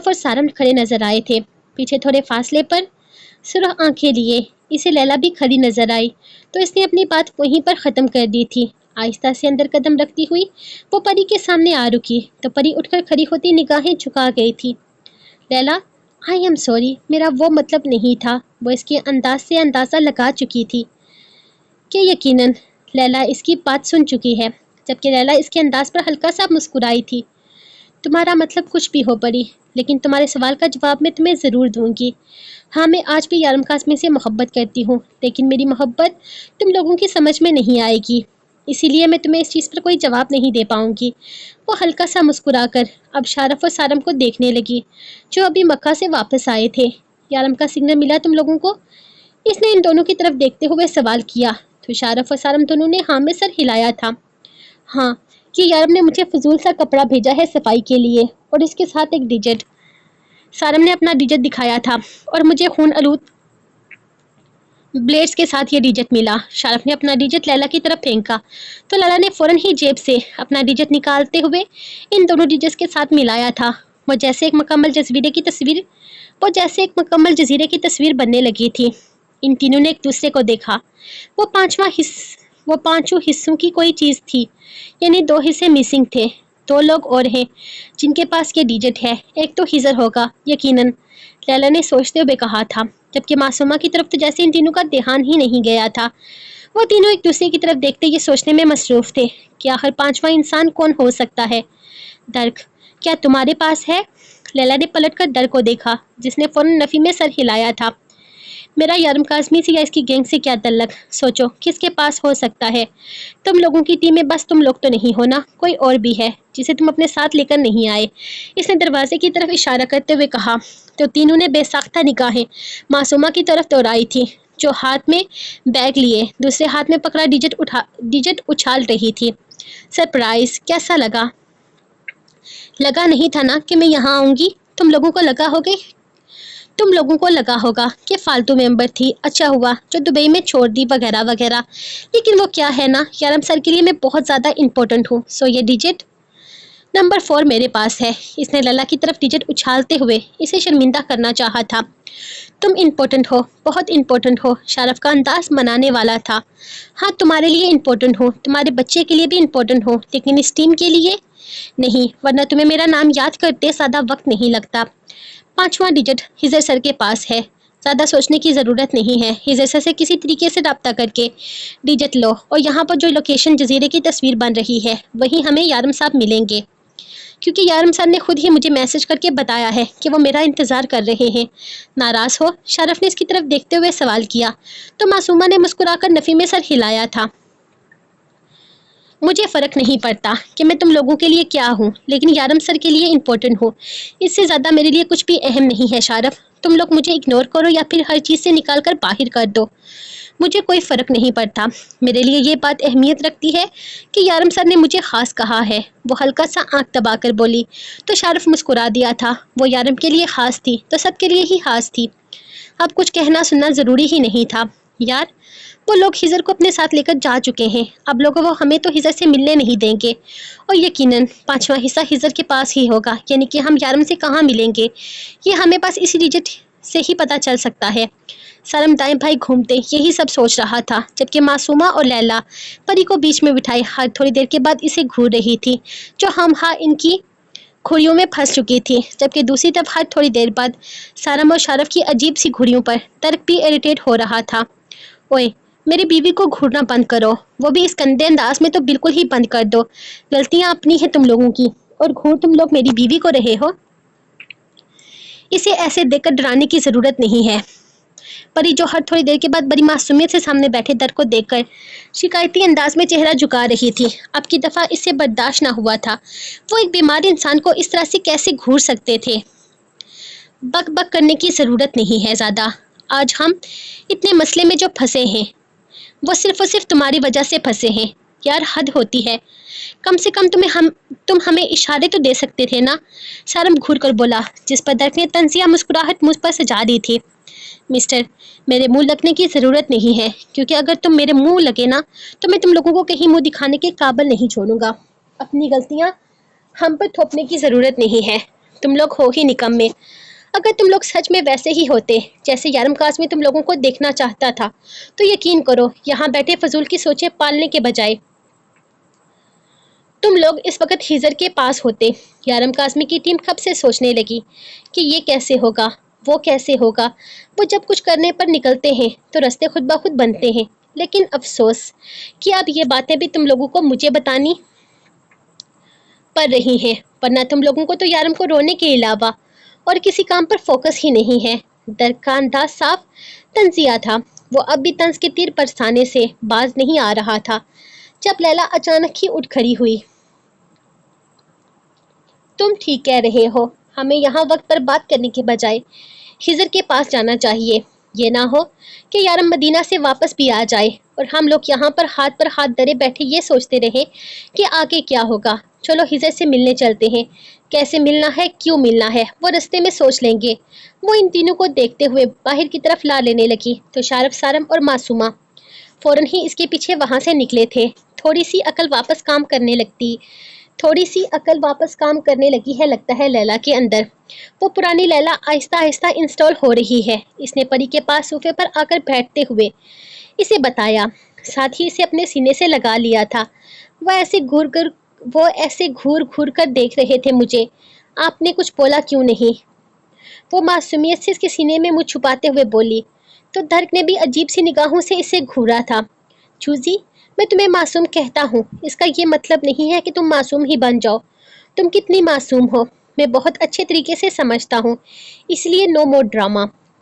اور سارم کھڑے نظر آئے تھے. پیچھے تھوڑے فاصلے پر سرخ آنکھیں لیے اسے لیلا بھی کھڑی نظر آئی تو اس نے اپنی بات وہیں پر ختم کر دی تھی. آہستہ سے اندر قدم رکھتی ہوئی وہ پری کے سامنے آ رکی تو پری اٹھ کر کھڑی ہوتی نگاہیں جھکا گئی تھی. لیلا آئی ایم سوری, میرا وہ مطلب نہیں تھا. وہ اس کے انداز سے اندازہ لگا چکی تھی کہ یقیناً لیلا اس کی بات سن چکی ہے, جبکہ لیلا اس کے انداز پر ہلکا سا مسکرائی تھی. تمہارا مطلب کچھ بھی ہو پری, لیکن تمہارے سوال کا جواب میں تمہیں ضرور دوں گی. ہاں میں آج بھی یارم قاسمی سے محبت کرتی ہوں لیکن میری محبت تم لوگوں کی سمجھ میں نہیں آئے گی, اسی لیے میں تمہیں اس چیز پر کوئی جواب نہیں دے پاؤں گی. وہ ہلکا سا مسکرا کر اب شارف اور سارم کو دیکھنے لگی جو ابھی مکہ سے واپس آئے تھے. یارم کا سگنل ملا تم لوگوں کو؟ اس نے ان دونوں کی طرف دیکھتے ہوئے سوال کیا تو شارف اور سارم دونوں نے ہاں میں سر ہلایا تھا. ہاں کہ یارم نے مجھے فضول سا کپڑا بھیجا ہے صفائی کے لیے اور اس کے ساتھ ایک ڈیجٹ. سارم نے اپنا ڈیجٹ دکھایا تھا اور مجھے خون آلود بلیڈز کے ساتھ یہ ڈیجٹ ملا. شارف نے اپنا ڈیجٹ لیلا کی طرف پھینکا تو لیلا نے فوراً ہی جیب سے اپنا ڈیجٹ نکالتے ہوئے ان دونوں ڈیجٹس کے ساتھ ملایا تھا. وہ جیسے ایک مکمل جزیرے کی تصویر بننے لگی تھی. ان تینوں نے ایک دوسرے کو دیکھا. وہ پانچوں حصوں کی کوئی چیز تھی, یعنی 2 حصے مسنگ تھے. 2 لوگ اور ہیں جن کے پاس یہ ڈیجٹ ہے, ایک تو ہیزر ہوگا یقیناً, لیلا نے سوچتے ہوئے کہا تھا, جبکہ معصومہ کی طرف تو جیسے ان تینوں کا دھیان ہی نہیں گیا تھا. وہ تینوں ایک دوسرے کی طرف دیکھتے یہ سوچنے میں مصروف تھے کہ آخر 5واں انسان کون ہو سکتا ہے. درک کیا تمہارے پاس ہے؟ لیلا نے پلٹ کر درک کو دیکھا جس نے فوراً نفی میں سر ہلایا تھا. میرا یارم کاظمی سے یا اس کی گینگ سے کیا تعلق؟ سوچو کس کے پاس ہو سکتا ہے؟ تم لوگوں کی ٹیم میں بس تم لوگ تو نہیں ہو نا، کوئی اور بھی ہے جسے تم اپنے ساتھ لے کر نہیں آئے؟ اس نے دروازے کی طرف اشارہ کرتے ہوئے کہا تو تینوں نے بے ساختہ نگاہیں معصومہ کی طرف دوڑائی تھی، جو ہاتھ میں بیگ لیے دوسرے ہاتھ میں پکڑا ڈیجٹ اچھال رہی تھی۔ سرپرائز کیسا لگا؟ لگا نہیں تھا نا کہ میں یہاں آؤں گی؟ تم لوگوں کو لگا ہوگا کہ فالتو ممبر تھی، اچھا ہوا جو دبئی میں چھوڑ دی وغیرہ وغیرہ، لیکن وہ کیا ہے نا یارم سر کے لیے میں بہت زیادہ امپورٹنٹ ہوں، سو یہ ڈیجٹ نمبر 4 میرے پاس ہے۔ اس نے للا کی طرف ڈیجٹ اچھالتے ہوئے اسے شرمندہ کرنا چاہا تھا۔ تم امپورٹنٹ ہو، بہت امپورٹنٹ ہو۔ شارف کا انداز منانے والا تھا۔ ہاں تمہارے لیے امپورٹنٹ ہو، تمہارے بچے کے لیے بھی امپورٹنٹ ہو، لیکن اس ٹیم کے لیے نہیں، ورنہ تمہیں میرا نام یاد کرتے زیادہ وقت نہیں لگتا۔ 5واں ڈیجٹ ہزر سر کے پاس ہے، زیادہ سوچنے کی ضرورت نہیں ہے۔ ہزر سر سے کسی طریقے سے رابطہ کر کے ڈیجٹ لو، اور یہاں پر جو لوکیشن جزیرے کی تصویر بن رہی ہے وہیں ہمیں یارم صاحب ملیں گے، کیونکہ یارم صاحب نے خود ہی مجھے میسج کر کے بتایا ہے کہ وہ میرا انتظار کر رہے ہیں۔ ناراض ہو؟ شارف نے اس کی طرف دیکھتے ہوئے سوال کیا تو معصومہ نے مسکرا کر نفی میں سر ہلایا تھا۔ مجھے فرق نہیں پڑتا کہ میں تم لوگوں کے لیے کیا ہوں، لیکن یارم سر کے لیے امپورٹنٹ ہوں، اس سے زیادہ میرے لیے کچھ بھی اہم نہیں ہے۔ شارف تم لوگ مجھے اگنور کرو یا پھر ہر چیز سے نکال کر باہر کر دو، مجھے کوئی فرق نہیں پڑتا۔ میرے لیے یہ بات اہمیت رکھتی ہے کہ یارم سر نے مجھے خاص کہا ہے۔ وہ ہلکا سا آنکھ دبا کر بولی تو شارف مسکرا دیا تھا۔ وہ یارم کے لیے خاص تھی تو سب کے لیے ہی خاص تھی، اب کچھ کہنا سننا ضروری ہی نہیں تھا۔ یار وہ لوگ ہزر کو اپنے ساتھ لے کر جا چکے ہیں، اب لوگوں وہ ہمیں تو ہزر سے ملنے نہیں دیں گے، اور یقیناً 5واں حصہ ہزر کے پاس ہی ہوگا، یعنی کہ ہم یارم سے کہاں ملیں گے یہ ہمیں بس اسی ڈیجٹ سے ہی پتہ چل سکتا ہے۔ سارم دائیں بھائی گھومتے یہی سب سوچ رہا تھا، جبکہ معصومہ اور لیلا پری کو بیچ میں بٹھائے ہر تھوڑی دیر کے بعد اسے گھور رہی تھی، جو ہم ان کی گھڑیوں میں پھنس چکی تھی، جبکہ دوسری طرف ہر تھوڑی دیر بعد سارم اور شارف کی عجیب سی گھڑیوں پر ترک بھی اریٹیٹ ہو رہا تھا۔ اوئے میری بیوی کو گھورنا بند کرو، وہ بھی اس گندے انداز میں تو بالکل ہی بند کر دو، غلطیاں اپنی ہیں تم لوگوں کی، اور گھور تم لوگ میری بیوی کو رہے ہو۔ اسے ایسے دیکھ کر ڈرانے کی ضرورت نہیں ہے۔ پری جو ہر تھوڑی دیر کے بعد بڑی معصومیت سے سامنے بیٹھے در کو دیکھ کر شکایتی انداز میں چہرہ جھکا رہی تھی، اب کی دفعہ اس سے برداشت نہ ہوا تھا۔ وہ ایک بیمار انسان کو اس طرح سے کیسے گھور سکتے تھے؟ بک بک کرنے کی ضرورت نہیں ہے زیادہ، آج ہم اتنے مسئلے میں جو پھنسے ہیں وہ صرف اور صرف تمہاری وجہ سے پھنسے ہیں۔ یار حد ہوتی ہے، کم سے کم تم ہمیں اشارے تو دے سکتے تھے نا۔ سارم گھور کر بولا، جس پر درک نے طنزیہ مسکراہٹ مجھ پر سجا دی تھی۔ مسٹر میرے منہ لگنے کی ضرورت نہیں ہے، کیونکہ اگر تم میرے منہ لگے نا تو میں تم لوگوں کو کہیں منہ دکھانے کے قابل نہیں چھوڑوں گا۔ اپنی غلطیاں ہم پر تھوپنے کی ضرورت نہیں ہے، تم لوگ ہو ہی نکمے۔ اگر تم لوگ سچ میں ویسے ہی ہوتے جیسے یارم کاظمی تم لوگوں کو دیکھنا چاہتا تھا تو یقین کرو یہاں بیٹھے فضول کی سوچیں پالنے کے بجائے تم لوگ اس وقت ہزر کے پاس ہوتے۔ یارم کاظمی کی ٹیم کب سے سوچنے لگی کہ یہ کیسے ہوگا، وہ کیسے ہوگا۔ وہ جب کچھ کرنے پر نکلتے ہیں تو رستے خود بخود بنتے ہیں، لیکن افسوس کہ اب یہ باتیں بھی تم لوگوں کو مجھے بتانی پڑ رہی ہیں، ورنہ تم لوگوں کو تو یارم کو رونے کے علاوہ اور کسی کام پر فوکس ہی نہیں ہے۔ درک کا انداز صاف طنزیہ تھا، وہ اب بھی طنز کے تیر برسانے سے باز نہیں آ رہا تھا، جب لیلا اچانک ہی اٹھ کھڑی ہوئی۔ تم ٹھیک کہہ رہے ہو، ہمیں یہاں وقت پر بات کرنے کے بجائے ہزر کے پاس جانا چاہیے، یہ نہ ہو کہ یارم مدینہ سے واپس بھی آ جائے اور ہم لوگ یہاں پر ہاتھ دھرے بیٹھے یہ سوچتے رہے کہ آگے کیا ہوگا۔ چلو ہزر سے ملنے چلتے ہیں، کیسے ملنا ہے، کیوں ملنا ہے، وہ رستے میں سوچ لیں گے۔ وہ ان تینوں کو دیکھتے ہوئے باہر کی طرف لا لینے لگی تو شارف، سارم اور معصومہ فوراً ہی اس کے پیچھے وہاں سے نکلے تھے۔ تھوڑی سی عقل واپس کام کرنے لگی ہے لگتا ہے لیلا کے اندر۔ وہ پرانی لیلا آہستہ آہستہ انسٹال ہو رہی ہے۔ اس نے پری کے پاس صوفے پر آ کر بیٹھتے ہوئے اسے بتایا، ساتھ ہی اسے اپنے سینے سے لگا لیا تھا۔ وہ ایسے گھور گھور کر دیکھ رہے تھے مجھے، آپ نے کچھ بولا کیوں نہیں؟ وہ معصومیت سے اس کے سینے میں منہ چھپاتے ہوئے بولی تو درک نے بھی عجیب سی نگاہوں سے اسے گھورا تھا۔ چوزی میں تمہیں معصوم کہتا ہوں، اس کا یہ مطلب نہیں ہے کہ تم معصوم ہی بن جاؤ۔ تم کتنی معصوم ہو میں بہت اچھے طریقے سے سمجھتا ہوں، اس لیے نو مور ڈرامہ۔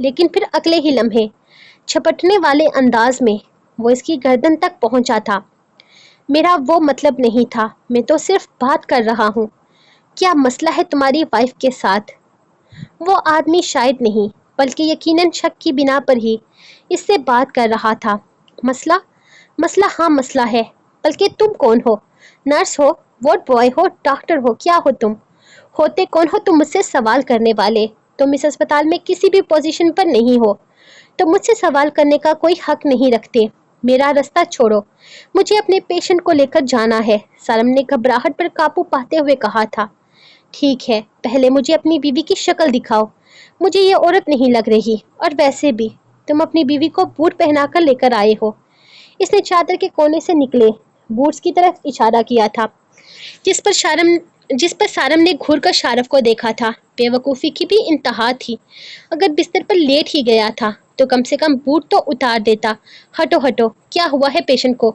لیکن پھر اگلے ہی لمحے چھپٹنے والے انداز میں وہ اس کی گردن تک پہنچا تھا۔ میرا وہ مطلب نہیں تھا، میں تو صرف بات کر رہا ہوں۔ کیا مسئلہ ہے تمہاری وائف کے ساتھ؟ وہ آدمی شاید نہیں بلکہ یقیناً شک کی بنا پر ہی اس سے بات کر رہا تھا۔ مسئلہ؟ مسئلہ ہاں مسئلہ ہے، بلکہ تم کون ہو؟ نرس ہو، وارڈ بوائے ہو، ڈاکٹر ہو، کیا ہو تم؟ ہوتے کون ہو تم مجھ سے سوال کرنے والے؟ تم اس اسپتال میں کسی بھی پوزیشن پر نہیں ہو، تو مجھ سے سوال کرنے کا کوئی حق نہیں رکھتے۔ میرا راستہ چھوڑو، مجھے اپنے پیشنٹ کو لے کر جانا ہے، سارم نے گھبراہٹ پر قابو پاتے ہوئے کہا تھا۔ ٹھیک ہے، پہلے مجھے اپنی بیوی کی شکل دکھاؤ، مجھے یہ عورت نہیں لگ رہی، اور ویسے بھی تم اپنی بیوی کو بوٹ پہنا کر لے کر آئے ہو۔ اس نے چادر کے کونے سے نکلے بوٹس کی طرف اشارہ کیا تھا، جس پر سارم نے گھور کر شارف کو دیکھا تھا۔ بے وقوفی کی بھی انتہا تھی، اگر بستر پر لیٹ ہی گیا تھا تو کم سے کم بوٹ تو اتار دیتا۔ ہٹو ہٹو، کیا ہوا ہے پیشنٹ کو؟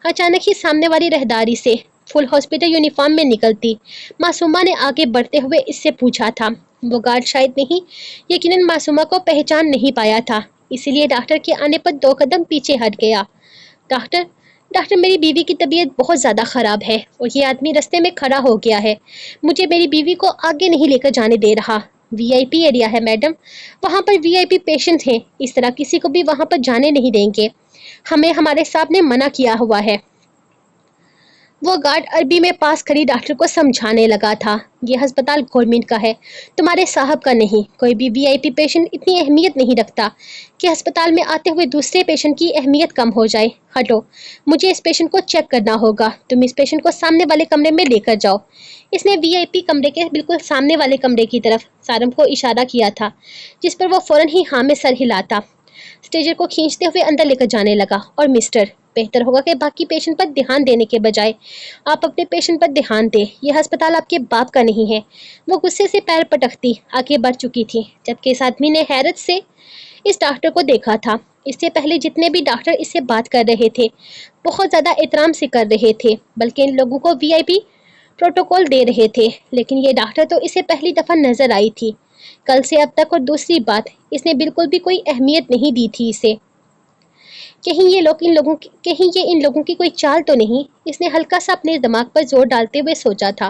اچانک ہی سامنے والی رہداری سے فل ہاسپٹل یونیفارم میں نکلتی معصومہ نے آگے بڑھتے ہوئے اس سے پوچھا تھا۔ وہ گارڈ شاید نہیں، یقیناً معصومہ کو پہچان نہیں پایا تھا، اسی لیے ڈاکٹر کے آنے پر 2 قدم پیچھے ہٹ گیا۔ ڈاکٹر میری بیوی کی طبیعت بہت زیادہ خراب ہے اور یہ آدمی رستے میں کھڑا ہو گیا ہے، مجھے میری بیوی کو آگے نہیں لے کر جانے دے رہا۔ وی آئی پی ایریا ہے میڈم، وہاں پر وی آئی پی پیشنٹ ہیں، اس طرح کسی کو بھی وہاں پر جانے نہیں دیں گے، ہمیں ہمارے صاحب نے منع کیا ہوا ہے۔ وہ گارڈ عربی میں پاس کھڑی ڈاکٹر کو سمجھانے لگا تھا، یہ ہسپتال گورنمنٹ کا ہے، تمہارے صاحب کا نہیں۔ کوئی بھی وی آئی پی پیشنٹ اتنی اہمیت نہیں رکھتا کہ ہسپتال میں آتے ہوئے دوسرے پیشنٹ کی اہمیت کم ہو جائے۔ ہٹو، مجھے اس پیشنٹ کو چیک کرنا ہوگا، تم اس پیشنٹ کو سامنے والے کمرے میں لے کر جاؤ۔ اس نے وی آئی پی کمرے کے بالکل سامنے والے کمرے کی طرف سارم کو اشارہ کیا تھا، جس پر وہ فوراً ہی ہاں میں سر ہلاتا اسٹیجر کو کھینچتے ہوئے اندر لے کر جانے لگا۔ اور مسٹر، بہتر ہوگا کہ باقی پیشنٹ پر دھیان دینے کے بجائے آپ اپنے پیشنٹ پر دھیان دیں، یہ ہسپتال آپ کے باپ کا نہیں ہے۔ وہ غصے سے پیر پٹکتی آگے بڑھ چکی تھی، جبکہ اس آدمی نے حیرت سے اس ڈاکٹر کو دیکھا تھا۔ اس سے پہلے جتنے بھی ڈاکٹر اس سے بات کر رہے تھے بہت زیادہ احترام سے کر رہے تھے، بلکہ ان لوگوں کو وی آئی پی پروٹوکول دے رہے تھے، لیکن یہ ڈاکٹر تو اسے پہلی دفعہ نظر آئی تھی کل سے اب تک۔ اور دوسری بات، اس نے بالکل بھی کوئی اہمیت نہیں دی تھی اسے۔ کہیں یہ ان لوگوں کی کوئی چال تو نہیں؟ اس نے ہلکا سا اپنے دماغ پر زور ڈالتے ہوئے سوچا تھا۔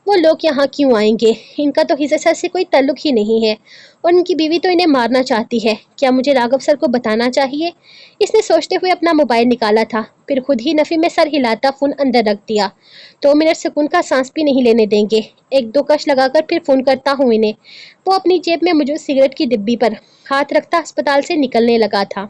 وہ لوگ یہاں کیوں آئیں گے؟ ان کا تو حصہ سر سے کوئی تعلق ہی نہیں ہے، اور ان کی بیوی تو انہیں مارنا چاہتی ہے۔ کیا مجھے راگھو سر کو بتانا چاہیے؟ اس نے سوچتے ہوئے اپنا موبائل نکالا تھا، پھر خود ہی نفی میں سر ہلاتا فون اندر رکھ دیا۔ 2 منٹ سکون کا سانس بھی نہیں لینے دیں گے، 1-2 کش لگا کر پھر فون کرتا ہوں انہیں۔ وہ اپنی جیب میں موجود سگریٹ کی ڈبی پر ہاتھ رکھتا ہسپتال سے نکلنے لگا تھا۔